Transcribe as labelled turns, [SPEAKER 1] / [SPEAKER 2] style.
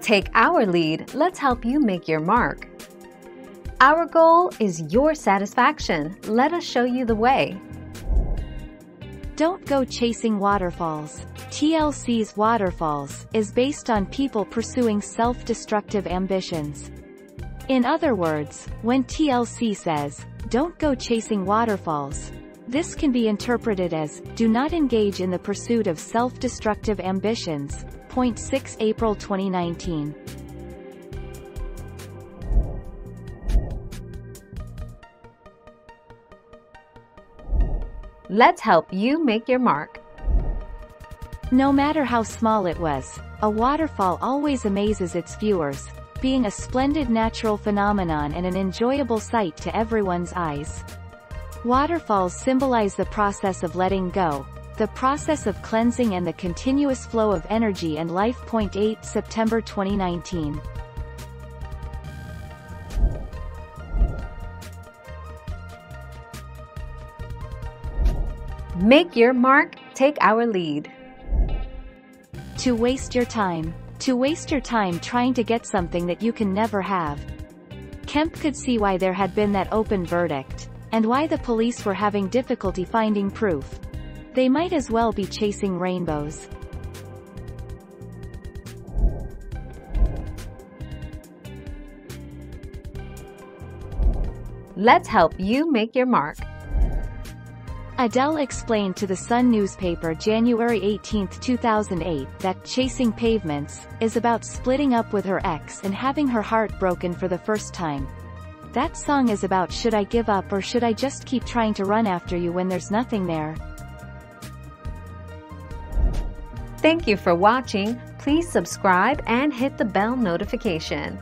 [SPEAKER 1] Take our lead, let's help you make your mark. Our goal is your satisfaction. Let us show you the way.
[SPEAKER 2] Don't go chasing waterfalls. TLC's Waterfalls is based on people pursuing self-destructive ambitions. In other words, when TLC says, "Don't go chasing waterfalls," this can be interpreted as, do not engage in the pursuit of self-destructive ambitions. Point 6 April 2019.
[SPEAKER 1] Let's help you make your mark.
[SPEAKER 2] No matter how small it was, a waterfall always amazes its viewers, being a splendid natural phenomenon and an enjoyable sight to everyone's eyes. Waterfalls symbolize the process of letting go, the process of cleansing and the continuous flow of energy and life. 8 September 2019.
[SPEAKER 1] Make your mark, take our lead.
[SPEAKER 2] To waste your time. To waste your time trying to get something that you can never have. Kemp could see why there had been that open verdict, and why the police were having difficulty finding proof. They might as well be chasing rainbows.
[SPEAKER 1] Let's help you make your mark.
[SPEAKER 2] Adele explained to the Sun newspaper January 18, 2008, that Chasing Pavements is about splitting up with her ex and having her heart broken for the first time. That song is about, should I give up or should I just keep trying to run after you when there's nothing there?
[SPEAKER 1] Thank you for watching. Please subscribe and hit the bell notification.